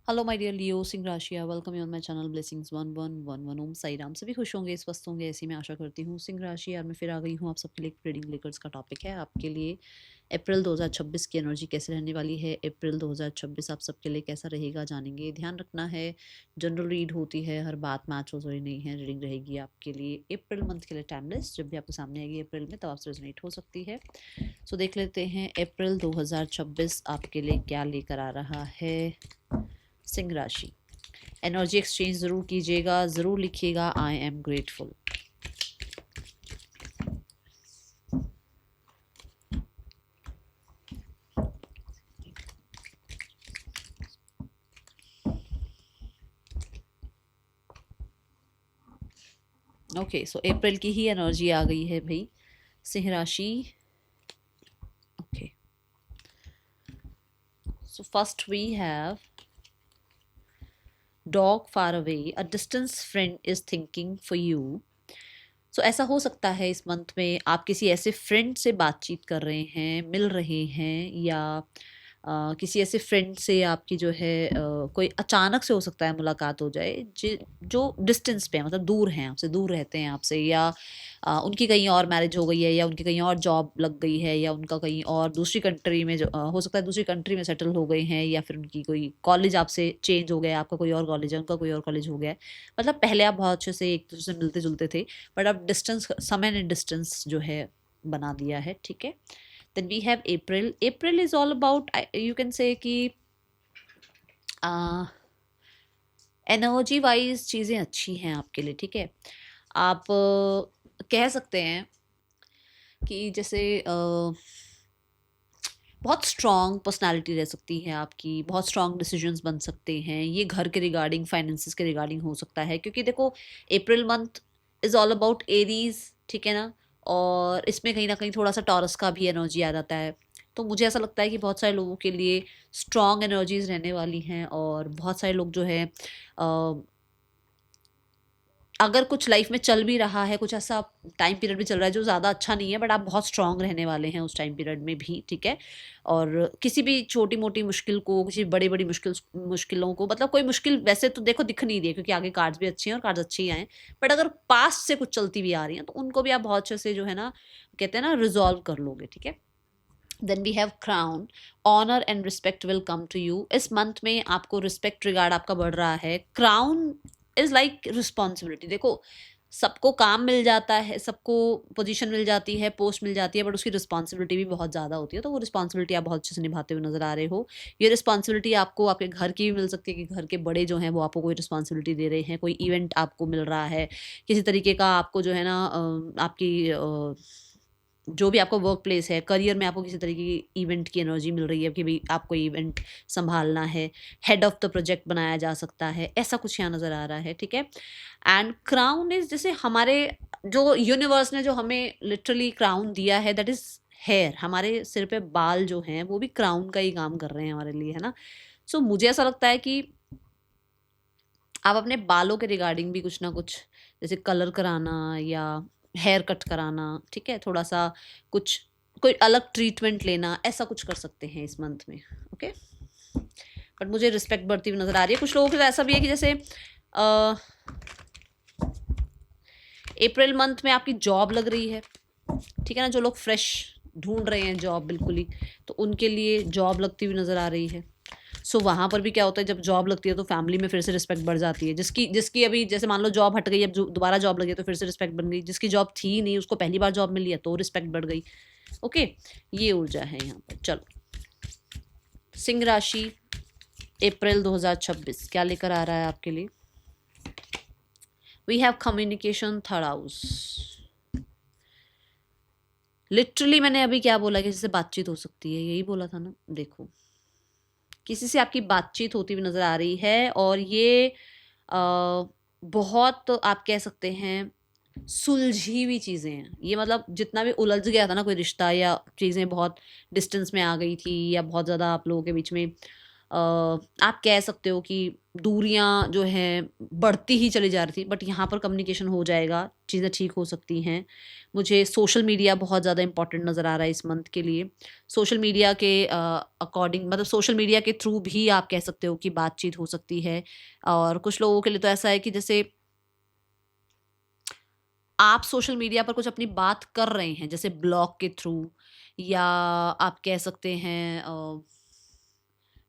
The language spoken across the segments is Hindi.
हेलो माय डियर लियो सिंह राशिया, welcome you on my channel blessings 1111 Om Sai Ram. सभी खुश होंगे, स्वस्थ होंगे, ऐसी मैं आशा करती हूँ। सिंह राशि यार मैं फिर आ गई हूँ आप सबके लिए। ट्रेडिंग लेकर्स का टॉपिक है आपके लिए। अप्रैल 2026 की एनर्जी कैसे रहने वाली है, अप्रैल 2026 आप सबके लिए कैसा रहेगा जानेंगे। ध्यान रखना है, जनरल रीड होती है, हर बात मैच हो रही नहीं है। रीडिंग रहेगी आपके लिए अप्रैल मंथ के लिए टाइमलेस, जब भी आपके सामने आएगी अप्रैल में तब आपसे रेजोनेट हो सकती है। सो देख लेते हैं अप्रैल 2026 आपके लिए क्या लेकर आ रहा है। सिंह राशि एनर्जी एक्सचेंज ज़रूर कीजिएगा, ज़रूर लिखिएगा I am grateful. Okay, so April की ही एनर्जी आ गई है भाई सिंह राशि। Okay, so first we have dog far away, a distance friend is thinking for you. So ऐसा हो सकता है इस मंथ में आप किसी ऐसे फ्रेंड से बातचीत कर रहे हैं, मिल रहे हैं, या किसी ऐसे फ्रेंड से आपकी जो है कोई अचानक से हो सकता है मुलाकात हो जाए जो डिस्टेंस पे है, मतलब दूर हैं आपसे, दूर रहते हैं आपसे, या उनकी कहीं और मैरिज हो गई है, या उनकी कहीं और जॉब लग गई है, या उनका कहीं और दूसरी कंट्री में हो सकता है दूसरी कंट्री में सेटल हो गए हैं, या फिर उनकी कोई कॉलेज आपसे चेंज हो गया, आपका कोई और कॉलेज है, उनका कोई और कॉलेज हो गया है। मतलब पहले आप बहुत अच्छे से एक दूसरे से मिलते जुलते थे, बट अब डिस्टेंस, समय ने डिस्टेंस जो है बना दिया है। ठीक है, then we have April. April is all about, you can say कि एनर्जी वाइज चीज़ें अच्छी हैं आपके लिए। ठीक है, आप कह सकते हैं कि जैसे बहुत स्ट्रॉन्ग पर्सनालिटी रह सकती है आपकी, बहुत स्ट्रॉन्ग डिसीजंस बन सकते हैं। ये घर के रिगार्डिंग, फाइनेंसिस के रिगार्डिंग हो सकता है, क्योंकि देखो April month is all about Aries, ठीक है ना। और इसमें कहीं ना कहीं थोड़ा सा टॉरस का भी एनर्जी आ जाता है। तो मुझे ऐसा लगता है कि बहुत सारे लोगों के लिए स्ट्रॉन्ग एनर्जीज रहने वाली हैं, और बहुत सारे लोग जो है अगर कुछ लाइफ में चल भी रहा है, कुछ ऐसा टाइम पीरियड भी चल रहा है जो ज़्यादा अच्छा नहीं है, बट आप बहुत स्ट्रांग रहने वाले हैं उस टाइम पीरियड में भी। ठीक है, और किसी भी छोटी मोटी मुश्किल को, किसी बड़ी बड़ी मुश्किलों को, मतलब कोई मुश्किल वैसे तो देखो दिख नहीं रही है, क्योंकि आगे कार्ड्स भी अच्छे हैं और कार्ड्स अच्छे ही आए हैं, बट अगर पास्ट से कुछ चलती भी आ रही हैं तो उनको भी आप बहुत अच्छे से जो है ना, कहते हैं ना, रिजॉल्व कर लोगे। ठीक है, then we have crown, honour and respect will come to you. इस मंथ में आपको रिस्पेक्ट, रिगार्ड आपका बढ़ रहा है। Crown is like responsibility. देखो, सबको काम मिल जाता है, सबको पोजीशन मिल जाती है, पोस्ट मिल जाती है, बट उसकी रिस्पॉन्सिबिलिटी भी बहुत ज़्यादा होती है। तो वो रिस्पॉन्सिबिलिटी आप बहुत अच्छे से निभाते हुए नजर आ रहे हो। ये रिस्पॉन्सिबिलिटी आपको आपके घर की भी मिल सकती है, कि घर के बड़े जो हैं वो आपको कोई रिस्पॉन्सिबिलिटी दे रहे हैं, कोई इवेंट आपको मिल रहा है, किसी तरीके का आपको जो है ना आपकी जो भी आपका वर्क प्लेस है, करियर में आपको किसी तरीके की इवेंट की एनर्जी मिल रही है कि भाई आपको इवेंट संभालना है, हेड ऑफ द प्रोजेक्ट बनाया जा सकता है, ऐसा कुछ यहाँ नज़र आ रहा है। ठीक है, एंड क्राउन इज जैसे हमारे जो यूनिवर्स ने जो हमें लिटरली क्राउन दिया है, दैट इज हेयर। हमारे सिर पे बाल जो हैं वो भी क्राउन का ही काम कर रहे हैं हमारे लिए, है ना। सो मुझे ऐसा लगता है कि आप अपने बालों के रिगार्डिंग भी कुछ ना कुछ, जैसे कलर कराना या हेयर कट कराना, ठीक है, थोड़ा सा कुछ, कोई अलग ट्रीटमेंट लेना, ऐसा कुछ कर सकते हैं इस मंथ में। ओके, बट मुझे रिस्पेक्ट बढ़ती हुई नज़र आ रही है। कुछ लोगों के साथ ऐसा भी है कि जैसे अप्रैल मंथ में आपकी जॉब लग रही है, ठीक है ना। जो लोग फ्रेश ढूंढ रहे हैं जॉब बिल्कुल ही, तो उनके लिए जॉब लगती हुई नज़र आ रही है। सो वहाँ पर भी क्या होता है, जब जॉब लगती है तो फैमिली में फिर से रिस्पेक्ट बढ़ जाती है। जिसकी जिसकी अभी जैसे मान लो जॉब हट गई, अब दोबारा जॉब लगी है तो फिर से रिस्पेक्ट बन गई। जिसकी जॉब थी नहीं, उसको पहली बार जॉब मिली है तो रिस्पेक्ट बढ़ गई। ओके, ये ऊर्जा है यहाँ पर। चलो, सिंह राशि अप्रैल 2026 क्या लेकर आ रहा है आपके लिए। We have communication, third house. Literally मैंने अभी क्या बोला कि जिससे बातचीत हो सकती है, यही बोला था ना। देखो, किसी से आपकी बातचीत होती हुई नज़र आ रही है, और ये बहुत आप कह सकते हैं सुलझी हुई चीज़ें हैं ये। मतलब जितना भी उलझ गया था ना कोई रिश्ता, या चीज़ें बहुत डिस्टेंस में आ गई थी, या बहुत ज़्यादा आप लोगों के बीच में आप कह सकते हो कि दूरियां जो हैं बढ़ती ही चली जा रही थी, बट यहाँ पर कम्युनिकेशन हो जाएगा, चीज़ें ठीक हो सकती हैं। मुझे सोशल मीडिया बहुत ज़्यादा इंपॉर्टेंट नज़र आ रहा है इस मंथ के लिए। सोशल मीडिया के अकॉर्डिंग, मतलब सोशल मीडिया के थ्रू भी आप कह सकते हो कि बातचीत हो सकती है। और कुछ लोगों के लिए तो ऐसा है कि जैसे आप सोशल मीडिया पर कुछ अपनी बात कर रहे हैं, जैसे ब्लॉग के थ्रू, या आप कह सकते हैं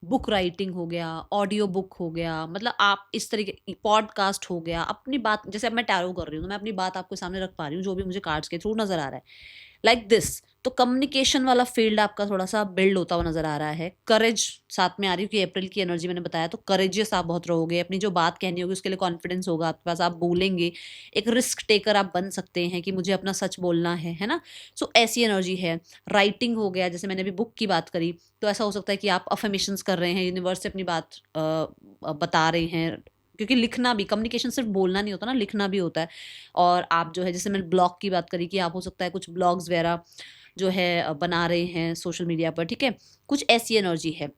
बुक राइटिंग हो गया, ऑडियो बुक हो गया, मतलब आप इस तरीके, पॉडकास्ट हो गया, अपनी बात, जैसे अब मैं टैरो कर रही हूँ तो मैं अपनी बात आपके सामने रख पा रही हूँ जो भी मुझे कार्ड्स के थ्रू नजर आ रहा है, लाइक दिस। तो कम्युनिकेशन वाला फील्ड आपका थोड़ा सा बिल्ड होता हुआ नजर आ रहा है। करेज साथ में आ रही है कि अप्रैल की एनर्जी मैंने बताया, तो करेजियस आप बहुत रहोगे, अपनी जो बात कहनी होगी उसके लिए कॉन्फिडेंस होगा आपके पास, आप बोलेंगे, एक रिस्क टेकर आप बन सकते हैं कि मुझे अपना सच बोलना है ना। सो ऐसी एनर्जी है। राइटिंग हो गया, जैसे मैंने अभी बुक की बात करी, तो ऐसा हो सकता है कि आप अफर्मेशंस कर रहे हैं, यूनिवर्स से अपनी बात बता रहे हैं, क्योंकि लिखना भी, कम्युनिकेशन सिर्फ बोलना नहीं होता ना, लिखना भी होता है। और आप जो है, जैसे मैंने ब्लॉग की बात करी कि आप हो सकता है कुछ ब्लॉग्स वगैरह जो है बना रहे हैं सोशल मीडिया पर, ठीक है, कुछ ऐसी एनर्जी है।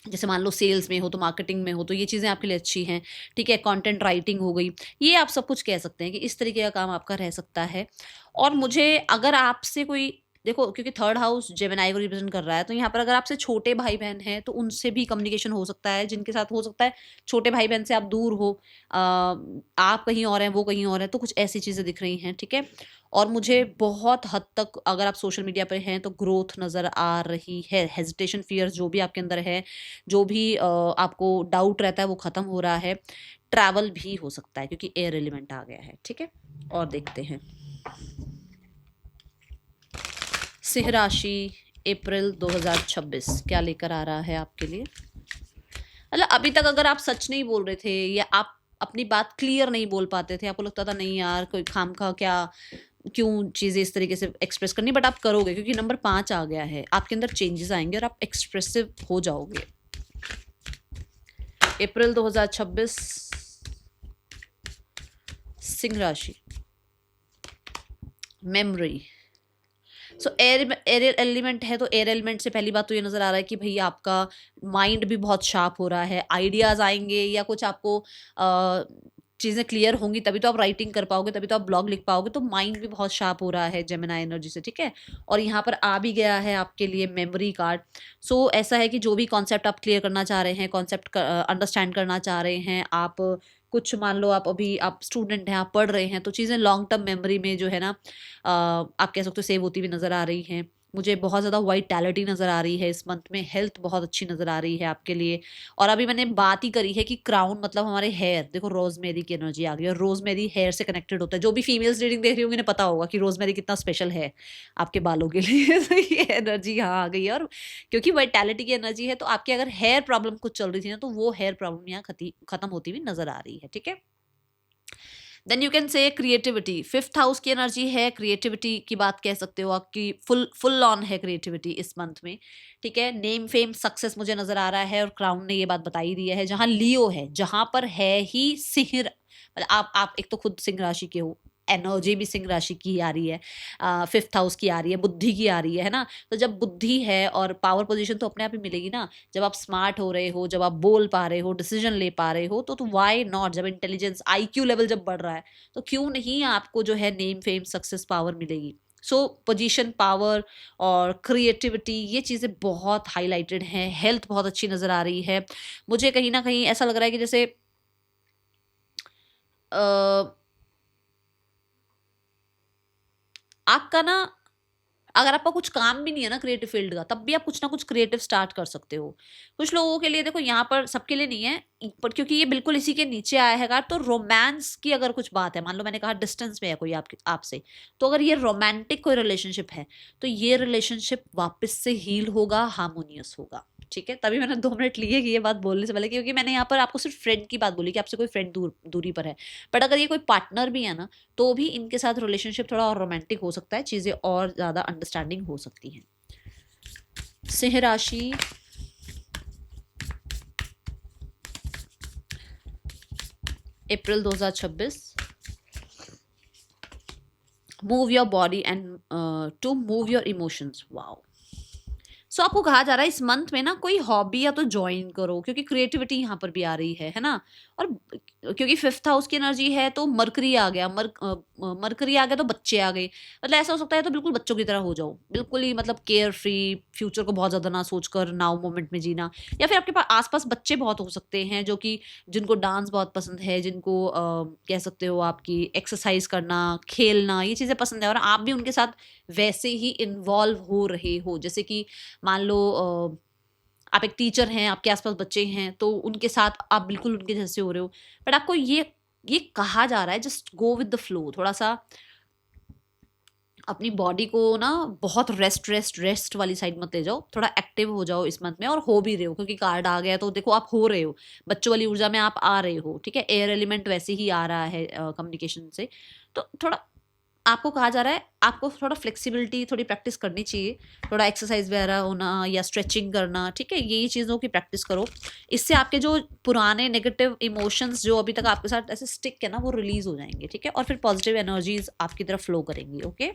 जैसे मान लो सेल्स में हो तो, मार्केटिंग में हो तो, ये चीज़ें आपके लिए अच्छी हैं, ठीक है। कंटेंट राइटिंग हो गई, ये आप सब कुछ कह सकते हैं कि इस तरीके का काम आपका रह सकता है। और मुझे अगर आपसे कोई, देखो क्योंकि थर्ड हाउस जेमिनी को रिप्रेजेंट कर रहा है, तो यहाँ पर अगर आपसे छोटे भाई बहन हैं तो उनसे भी कम्युनिकेशन हो सकता है, जिनके साथ हो सकता है छोटे भाई बहन से आप दूर हो, आप कहीं और हैं, वो कहीं और हैं, तो कुछ ऐसी चीज़ें दिख रही हैं, ठीक है। और मुझे बहुत हद तक, अगर आप सोशल मीडिया पर हैं तो ग्रोथ नज़र आ रही है। हेजिटेशन, फियर्स जो भी आपके अंदर है, जो भी आपको डाउट रहता है, वो ख़त्म हो रहा है। ट्रैवल भी हो सकता है क्योंकि एयर एलिमेंट आ गया है, ठीक है। और देखते हैं सिंह राशि अप्रैल 2026 क्या लेकर आ रहा है आपके लिए। मतलब अभी तक अगर आप सच नहीं बोल रहे थे, या आप अपनी बात क्लियर नहीं बोल पाते थे, आपको लगता था नहीं यार कोई खाम खा क्या, क्यों चीज़ें इस तरीके से एक्सप्रेस करनी, बट आप करोगे क्योंकि नंबर 5 आ गया है, आपके अंदर चेंजेस आएंगे और आप एक्सप्रेसिव हो जाओगे। अप्रैल 2026 सिंह राशि, मेमोरी। सो एयर एयर एलिमेंट है, तो एयर एलिमेंट से पहली बात तो ये नज़र आ रहा है कि भैया आपका माइंड भी बहुत शार्प हो रहा है, आइडियाज़ आएंगे, या कुछ आपको चीज़ें क्लियर होंगी, तभी तो आप राइटिंग कर पाओगे, तभी तो आप ब्लॉग लिख पाओगे, तो माइंड भी बहुत शार्प हो रहा है जेमिनी एनर्जी से, ठीक है। और यहाँ पर आ भी गया है आपके लिए मेमोरी कार्ड। सो ऐसा है कि जो भी कॉन्सेप्ट आप क्लियर करना चाह रहे हैं, कॉन्सेप्ट अंडरस्टैंड करना चाह रहे हैं आप, कुछ मान लो आप अभी आप स्टूडेंट हैं, आप पढ़ रहे हैं, तो चीज़ें लॉन्ग टर्म मेमोरी में जो है ना, आप कह सकते हो सेव होती हुई नज़र आ रही हैं। मुझे बहुत ज़्यादा वाइटैलिटी नज़र आ रही है इस मंथ में, हेल्थ बहुत अच्छी नज़र आ रही है आपके लिए। और अभी मैंने बात ही करी है कि क्राउन मतलब हमारे हेयर, देखो रोजमेरी की एनर्जी आ गई, और रोजमेरी हेयर से कनेक्टेड होता है। जो भी फीमेल्स रीडिंग देख रही होंगी, उन्हें पता होगा कि रोजमेरी कितना स्पेशल है आपके बालों के लिए। तो ये एनर्जी यहाँ आ गई है, और क्योंकि वाइटैलिटी की एनर्जी है, तो आपकी अगर हेयर प्रॉब्लम कुछ चल रही थी ना, तो वो हेयर प्रॉब्लम यहाँ खत्म होती हुई नजर आ रही है, ठीक है। Then you can say creativity, fifth house की एनर्जी है, क्रिएटिविटी की बात कह सकते हो, आपकी फुल फुल ऑन है क्रिएटिविटी इस मंथ में, ठीक है। नेम फेम सक्सेस मुझे नजर आ रहा है, और क्राउन ने ये बात बताई दी है। जहां लियो है, जहां पर है ही सिंह, मतलब आप एक तो खुद सिंह राशि के हो, एनर्जी भी सिंह राशि की आ रही है, फिफ्थ हाउस की आ रही है, बुद्धि की आ रही है ना। तो जब बुद्धि है और पावर पोजीशन तो अपने आप ही मिलेगी ना, जब आप स्मार्ट हो रहे हो, जब आप बोल पा रहे हो, डिसीजन ले पा रहे हो, तो व्हाई नॉट, जब इंटेलिजेंस आईक्यू लेवल जब बढ़ रहा है, तो क्यों नहीं आपको जो है नेम फेम सक्सेस पावर मिलेगी। सो पोजीशन, पावर और क्रिएटिविटी, ये चीज़ें बहुत हाईलाइटेड हैं। हेल्थ बहुत अच्छी नज़र आ रही है। मुझे कहीं ना कहीं ऐसा लग रहा है कि जैसे आपका ना, अगर आपका कुछ काम भी नहीं है ना क्रिएटिव फील्ड का, तब भी आप कुछ ना कुछ क्रिएटिव स्टार्ट कर सकते हो। कुछ लोगों के लिए, देखो यहाँ पर सबके लिए नहीं है, पर क्योंकि ये बिल्कुल इसी के नीचे आया है कार्ड, तो रोमांस की अगर कुछ बात है, मान लो मैंने कहा डिस्टेंस में है कोई आपसे, तो अगर ये रोमांटिक कोई रिलेशनशिप है, तो ये रिलेशनशिप वापस से हील होगा, हार्मोनियस होगा, ठीक है। तभी मैंने 2 मिनट लिए कि ये बात बोलने से पहले, क्योंकि मैंने यहाँ पर आपको सिर्फ फ्रेंड की बात बोली कि आपसे कोई फ्रेंड दूरी पर है, बट अगर ये कोई पार्टनर भी है ना, तो भी इनके साथ रिलेशनशिप थोड़ा और रोमांटिक हो सकता है, चीज़ें और ज़्यादा अंडरस्टैंडिंग हो सकती हैं। सिंह राशि April 2026, move your body and to move your emotions. Wow. So आपको कहा जा रहा है इस मंथ में ना कोई हॉबी या तो ज्वाइन करो, क्योंकि क्रिएटिविटी यहाँ पर भी आ रही है ना। और क्योंकि फिफ्थ हाउस की एनर्जी है तो मरकरी आ गया, मरकरी आ गया तो बच्चे आ गए। मतलब ऐसा हो सकता है तो बिल्कुल बच्चों की तरह हो जाओ, बिल्कुल ही मतलब केयर फ्री, फ्यूचर को बहुत ज़्यादा ना सोचकर नाउ मोमेंट में जीना। या फिर आपके पास आसपास बच्चे बहुत हो सकते हैं जो कि जिनको डांस बहुत पसंद है, जिनको कह सकते हो आपकी एक्सरसाइज करना, खेलना, ये चीज़ें पसंद है और आप भी उनके साथ वैसे ही इन्वॉल्व हो रहे हो। जैसे कि मान लो आप एक टीचर हैं, आपके आसपास बच्चे हैं तो उनके साथ आप बिल्कुल उनके जैसे हो रहे हो। बट आपको ये कहा जा रहा है just go with the flow, थोड़ा सा अपनी बॉडी को ना बहुत रेस्ट वाली साइड मत ले जाओ, थोड़ा एक्टिव हो जाओ इस मंथ में। और हो भी रहे हो क्योंकि कार्ड आ गया तो देखो आप हो रहे हो, बच्चों वाली ऊर्जा में आप आ रहे हो, ठीक है। एयर एलिमेंट वैसे ही आ रहा है कम्युनिकेशन से, तो थोड़ा आपको कहा जा रहा है आपको थोड़ा फ्लेक्सिबिलिटी, थोड़ी प्रैक्टिस करनी चाहिए, थोड़ा एक्सरसाइज वगैरह होना या स्ट्रेचिंग करना, ठीक है। यही चीज़ों की प्रैक्टिस करो, इससे आपके जो पुराने नेगेटिव इमोशंस जो अभी तक आपके साथ ऐसे स्टिक है ना वो रिलीज हो जाएंगे, ठीक है। और फिर पॉजिटिव एनर्जीज आपकी तरफ फ्लो करेंगी। ओके,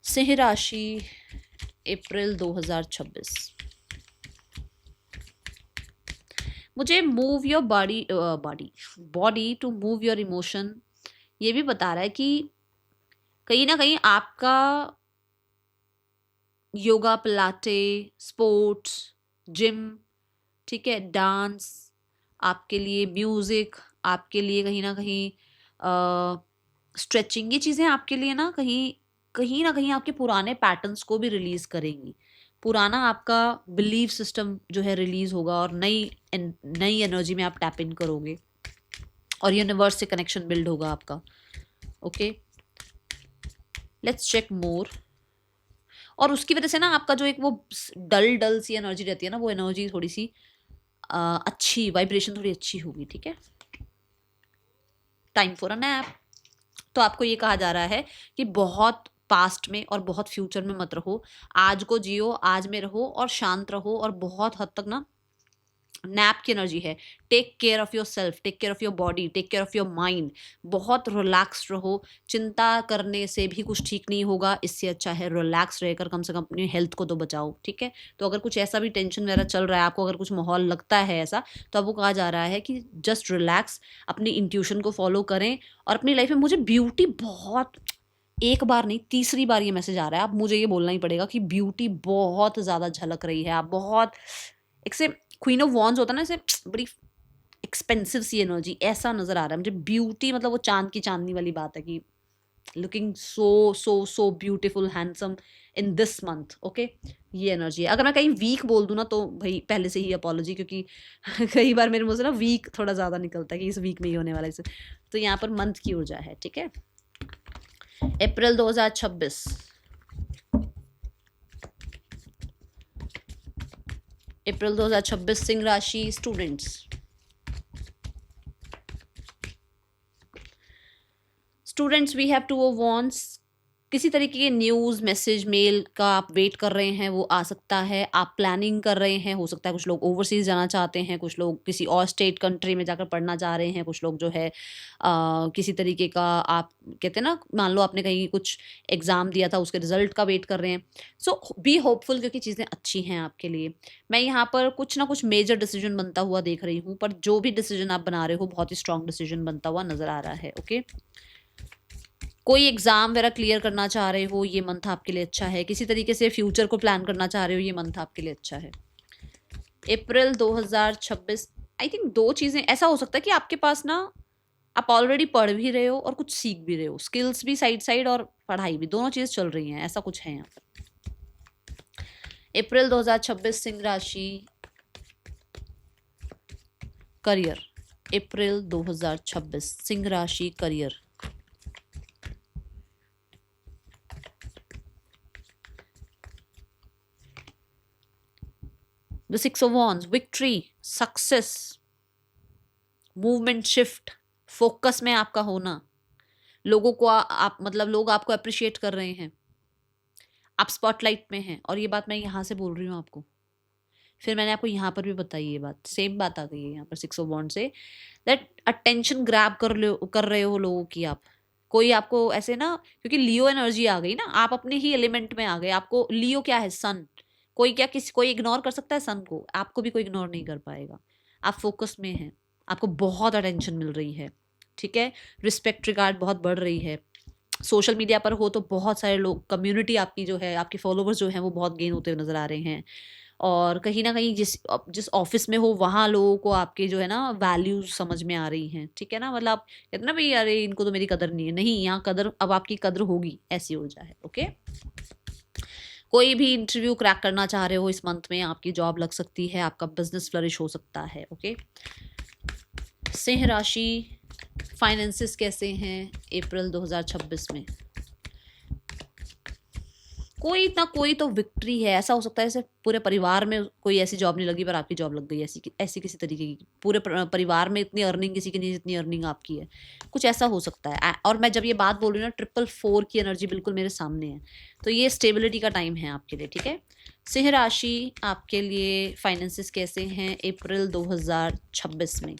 सिंह राशि अप्रैल 2026। मुझे move your body to move your emotion, ये भी बता रहा है कि कहीं ना कहीं आपका योगा, पिलाटे, स्पोर्ट्स, जिम, ठीक है, डांस, आपके लिए म्यूजिक, आपके लिए कहीं ना कहीं स्ट्रेचिंग, ये चीज़ें आपके लिए ना कहीं ना कहीं आपके पुराने पैटर्न्स को भी रिलीज करेंगी। पुराना आपका बिलीफ सिस्टम जो है रिलीज होगा और नई एनर्जी में आप टैप इन करोगे और यूनिवर्स से कनेक्शन बिल्ड होगा आपका। ओके, लेट्स चेक मोर। और उसकी वजह से ना आपका जो एक वो डल सी एनर्जी रहती है ना, वो एनर्जी थोड़ी सी अच्छी वाइब्रेशन थोड़ी अच्छी होगी, ठीक है। Time for a nap. तो आपको ये कहा जा रहा है कि बहुत पास्ट में और बहुत फ्यूचर में मत रहो, आज को जियो, आज में रहो और शांत रहो। और बहुत हद तक ना नैप की एनर्जी है, take care of yourself, take care of your body, take care of your mind, बहुत रिलैक्स रहो। चिंता करने से भी कुछ ठीक नहीं होगा, इससे अच्छा है रिलैक्स रहकर कम से कम अपनी हेल्थ को तो बचाओ, ठीक है। तो अगर कुछ ऐसा भी टेंशन वगैरह चल रहा है आपको, अगर कुछ माहौल लगता है ऐसा, तो आपको कहा जा रहा है कि जस्ट रिलैक्स, अपनी इंट्यूशन को फॉलो करें। और अपनी लाइफ में मुझे ब्यूटी बहुत, एक बार नहीं तीसरी बार ये मैसेज आ रहा है, अब मुझे ये बोलना ही पड़ेगा कि ब्यूटी बहुत ज़्यादा झलक रही है। आप बहुत एक से क्वीन ऑफ वॉन्ड्स होता है ना, ऐसे बड़ी एक्सपेंसिव सी एनर्जी, ऐसा नजर आ रहा है मुझे। ब्यूटी मतलब वो चांद की चांदनी वाली बात है कि looking so so so beautiful, handsome in this month. Okay, ये एनर्जी है। अगर मैं कहीं वीक बोल दूँ ना तो भाई पहले से ही अपॉलॉजी, क्योंकि कई बार मेरे मुंह से ना वीक थोड़ा ज़्यादा निकलता है कि इस वीक में ही होने वाला है इसे। तो यहाँ पर मंथ की ऊर्जा है, ठीक है। अप्रैल 2026। अप्रैल 2026 सिंह राशि students. Students we have two of wands. किसी तरीके के न्यूज़, मैसेज, मेल का आप वेट कर रहे हैं, वो आ सकता है। आप प्लानिंग कर रहे हैं, हो सकता है कुछ लोग ओवरसीज जाना चाहते हैं, कुछ लोग किसी और स्टेट कंट्री में जाकर पढ़ना चाह रहे हैं, कुछ लोग जो है किसी तरीके का, आप कहते हैं ना, मान लो आपने कहीं कुछ एग्ज़ाम दिया था उसके रिजल्ट का वेट कर रहे हैं। सो बी होपफुल, क्योंकि चीज़ें अच्छी हैं आपके लिए। मैं यहाँ पर कुछ ना कुछ मेजर डिसीजन बनता हुआ देख रही हूँ, पर जो भी डिसीजन आप बना रहे हो बहुत ही स्ट्रॉन्ग डिसीजन बनता हुआ नज़र आ रहा है। ओके, कोई एग्जाम वगैरह क्लियर करना चाह रहे हो, ये मंथ आपके लिए अच्छा है। किसी तरीके से फ्यूचर को प्लान करना चाह रहे हो, ये मंथ आपके लिए अच्छा है। अप्रैल 2026। आई थिंक दो चीज़ें ऐसा हो सकता है कि आपके पास ना आप ऑलरेडी पढ़ भी रहे हो और कुछ सीख भी रहे हो, स्किल्स भी साइड साइड और पढ़ाई भी, दोनों चीज़ चल रही हैं, ऐसा कुछ है यहाँ पर। अप्रैल 2026 सिंह राशि करियर। अप्रैल 2026 सिंह राशि career. The Six of Wands, victory, success, movement, shift, focus में आपका होना, लोगों को आप मतलब लोग आपको अप्रिशिएट कर रहे हैं, आप स्पॉटलाइट में हैं। और ये बात मैं यहाँ से बोल रही हूँ आपको, फिर मैंने आपको यहाँ पर भी बताई ये बात, सेम बात आ गई है यहाँ पर सिक्स ऑफ वॉन्ड से, दैट अटेंशन ग्रैब कर रहे हो लोगों की आप, कोई आपको ऐसे ना, क्योंकि लियो एनर्जी आ गई ना, आप अपने ही एलिमेंट में आ गए। आपको लियो क्या है, सन। कोई इग्नोर कर सकता है सन को, आपको भी कोई इग्नोर नहीं कर पाएगा। आप फोकस में हैं, आपको बहुत अटेंशन मिल रही है, ठीक है। रिस्पेक्ट रिगार्ड बहुत बढ़ रही है। सोशल मीडिया पर हो तो बहुत सारे लोग, कम्युनिटी आपकी जो है, आपके फॉलोवर्स जो हैं वो बहुत गेन होते हुए नजर आ रहे हैं। और कहीं ना कहीं जिस ऑफिस में हो वहाँ लोगों को आपके जो है ना वैल्यूज समझ में आ रही हैं, ठीक है ना। मतलब आप कहते हैं ना भाई, अरे इनको तो मेरी कदर नहीं है, नहीं, यहाँ कदर, अब आपकी कदर होगी, ऐसी ऊर्जा है, ओके। कोई भी इंटरव्यू क्रैक करना चाह रहे हो इस मंथ में, आपकी जॉब लग सकती है, आपका बिजनेस फ्लरिश हो सकता है, ओके। सिंह राशि, फाइनेंसेस कैसे हैं अप्रैल 2026 में? कोई ना कोई तो विक्ट्री है। ऐसा हो सकता है जैसे पूरे परिवार में कोई ऐसी जॉब नहीं लगी पर आपकी जॉब लग गई, ऐसी ऐसी किसी तरीके की। पूरे परिवार में इतनी अर्निंग किसी की नहीं जितनी अर्निंग आपकी है, कुछ ऐसा हो सकता है। और मैं जब ये बात बोल रही हूँ ना, 444 की एनर्जी बिल्कुल मेरे सामने है, तो ये स्टेबिलिटी का टाइम है आपके लिए, ठीक है। सिंह राशि, आपके लिए फाइनेंसिस कैसे हैं अप्रैल 2026 में?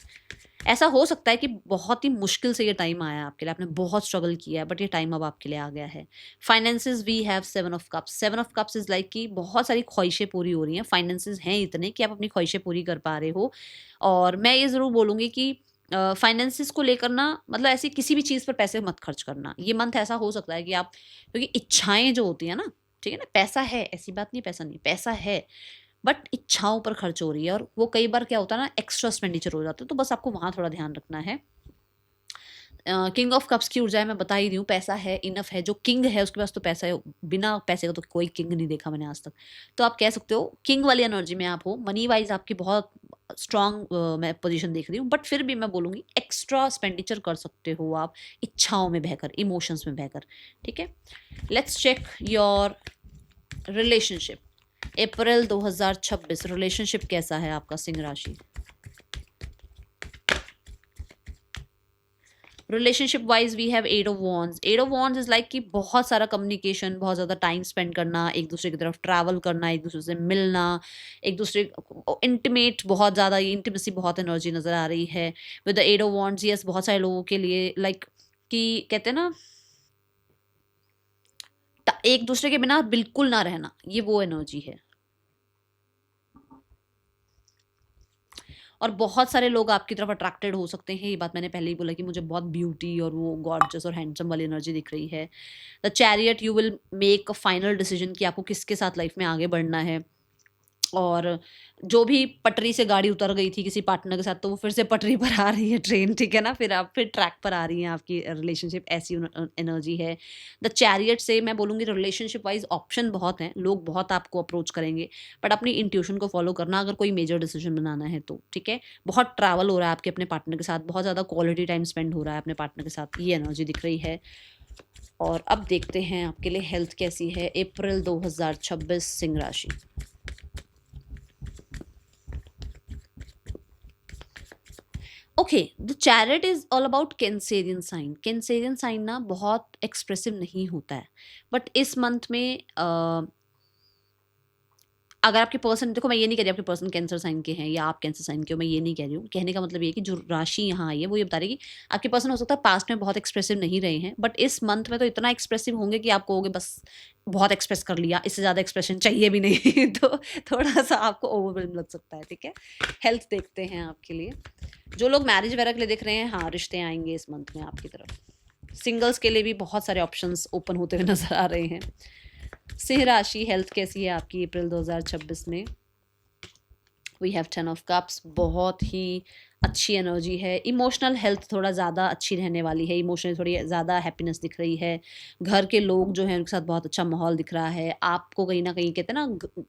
ऐसा हो सकता है कि बहुत ही मुश्किल से ये टाइम आया आपके लिए, आपने बहुत स्ट्रगल किया है, बट ये टाइम अब आपके लिए आ गया है। Finances, we have 7 of cups. 7 of cups is like कि बहुत सारी ख्वाहिशें पूरी हो रही हैं। फाइनेंसेस हैं इतने कि आप अपनी ख्वाहिशें पूरी कर पा रहे हो। और मैं ये ज़रूर बोलूँगी कि फाइनेंसिस को लेकर ना, मतलब ऐसी किसी भी चीज़ पर पैसे मत खर्च करना। ये मंथ ऐसा हो सकता है कि आप, क्योंकि इच्छाएं जो होती हैं ना, ठीक है ना, पैसा है, ऐसी बात नहीं पैसा नहीं, पैसा है, बट इच्छाओं पर खर्च हो रही है। और वो कई बार क्या होता है ना, एक्स्ट्रा एक्सपेंडिचर हो जाता है, तो बस आपको वहाँ थोड़ा ध्यान रखना है। किंग ऑफ कप्स की ऊर्जा है, मैं बता ही रही हूँ, पैसा है, इनफ है। जो किंग है उसके पास तो पैसा है, बिना पैसे का तो कोई किंग नहीं देखा मैंने आज तक। तो आप कह सकते हो किंग वाली एनर्जी में आप हो। मनी वाइज आपकी बहुत स्ट्रांग मैं पोजीशन देख रही हूँ, बट फिर भी मैं बोलूँगी एक्स्ट्रा एक्सपेंडिचर कर सकते हो आप, इच्छाओं में बहकर, इमोशंस में बहकर, ठीक है। Let's check your relationship April 2026। Relationship कैसा है आपका सिंह राशि? Relationship wise we have 8 of wands. 8 of wands is like कि बहुत सारा कम्युनिकेशन, बहुत ज़्यादा टाइम स्पेंड करना, एक दूसरे की तरफ ट्रैवल करना, एक दूसरे से मिलना, एक दूसरे इंटीमेट, बहुत ज़्यादा ये इंटीमेसी, बहुत एनर्जी नज़र आ रही है with the 8 of wands. Yes, बहुत सारे लोगों के लिए लाइक कि कहते हैं ना, एक दूसरे के बिना बिल्कुल ना रहना, ये वो एनर्जी है। और बहुत सारे लोग आपकी तरफ अट्रैक्टेड हो सकते हैं। ये बात मैंने पहले ही बोला कि मुझे बहुत ब्यूटी और वो गॉर्जियस और हैंडसम वाली एनर्जी दिख रही है। The chariot, you will make a final decision कि आपको किसके साथ लाइफ में आगे बढ़ना है। और जो भी पटरी से गाड़ी उतर गई थी किसी पार्टनर के साथ, तो वो फिर से पटरी पर आ रही है ट्रेन, ठीक है ना, फिर आप फिर ट्रैक पर आ रही हैं आपकी रिलेशनशिप, ऐसी एनर्जी है। द चैरियट से मैं बोलूँगी रिलेशनशिप वाइज ऑप्शन बहुत हैं, लोग बहुत आपको अप्रोच करेंगे, बट अपनी इंट्यूशन को फॉलो करना अगर कोई मेजर डिसीजन बनाना है तो, ठीक है। बहुत ट्रैवल हो रहा है आपके अपने पार्टनर के साथ, बहुत ज़्यादा क्वालिटी टाइम स्पेंड हो रहा है अपने पार्टनर के साथ, ये एनर्जी दिख रही है। और अब देखते हैं आपके लिए हेल्थ कैसी है अप्रैल 2026 सिंह राशि। Okay, the chariot is all about cancerian sign. Cancerian sign ना बहुत एक्सप्रेसिव नहीं होता है, बट इस मंथ में अगर आपके पर्सन, देखो मैं ये नहीं कह रही आपके पर्सन कैंसर साइन के हैं या आप कैंसर साइन के हो, मैं ये नहीं कह रही हूँ। कहने का मतलब ये कि जो राशि यहाँ आई है वो ये बता रही है कि आपके पर्सन हो सकता है पास्ट में बहुत एक्सप्रेसिव नहीं रहे हैं, बट इस मंथ में तो इतना एक्सप्रेसिव होंगे कि आप कहोगे बस बहुत एक्सप्रेस कर लिया, इससे ज़्यादा एक्सप्रेशन चाहिए भी नहीं तो थोड़ा सा आपको ओवरवेल्म लग सकता है, ठीक है। हेल्थ देखते हैं आपके लिए। जो लोग मैरिज वगैरह के लिए देख रहे हैं, हाँ, रिश्ते आएंगे इस मंथ में आपकी तरफ। सिंगल्स के लिए भी बहुत सारे ऑप्शंस ओपन होते हुए नजर आ रहे हैं। सिंह राशि, हेल्थ कैसी है आपकी अप्रैल 2026 में? वी हैव 10 ऑफ कप्स, बहुत ही अच्छी एनर्जी है। इमोशनल हेल्थ थोड़ा ज़्यादा अच्छी रहने वाली है, इमोशनली थोड़ी ज़्यादा हैप्पीनेस दिख रही है। घर के लोग जो हैं उनके साथ बहुत अच्छा माहौल दिख रहा है। आपको कहीं ना कहीं कहते हैं ना,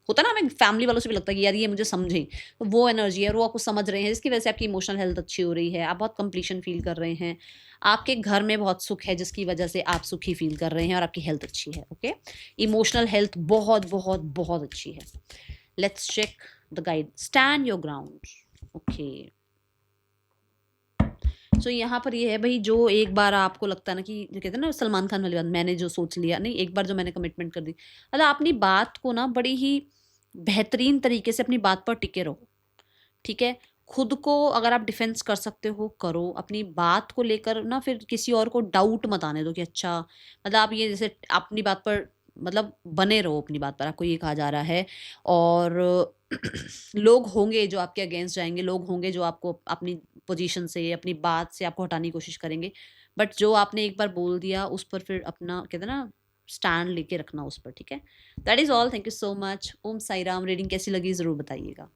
होता ना, हमें फैमिली वालों से भी लगता है कि यार ये मुझे समझें, तो वो एनर्जी है और वो आपको समझ रहे हैं, जिसकी वजह से आपकी इमोशनल हेल्थ अच्छी हो रही है। आप बहुत कंप्लीशन फील कर रहे हैं, आपके घर में बहुत सुख है जिसकी वजह से आप सुखी फील कर रहे हैं और आपकी हेल्थ अच्छी है, ओके। इमोशनल हेल्थ बहुत बहुत बहुत अच्छी है। Let's check the guide, stand your ground, okay. So यहाँ पर ये है भाई, जो एक बार आपको लगता है ना कि कहते हैं ना सलमान खान वाली बात, मैंने जो सोच लिया, नहीं, एक बार जो मैंने कमिटमेंट कर दी, मतलब अपनी बात को ना बड़ी ही बेहतरीन तरीके से अपनी बात पर टिके रहो, ठीक है। खुद को अगर आप डिफेंस कर सकते हो करो, अपनी बात को लेकर ना फिर किसी और को डाउट मत आने दो कि अच्छा, मतलब आप ये जैसे अपनी बात पर मतलब बने रहो अपनी बात पर, आपको ये कहा जा रहा है। और लोग होंगे जो आपके अगेंस्ट जाएंगे, लोग होंगे जो आपको अपनी पोजीशन से अपनी बात से आपको हटाने की कोशिश करेंगे, बट जो आपने एक बार बोल दिया उस पर फिर अपना कहते हैं ना स्टैंड लेके रखना उस पर, ठीक है। That is all, thank you so much. Om Sai Ram. Reading कैसी लगी ज़रूर बताइएगा।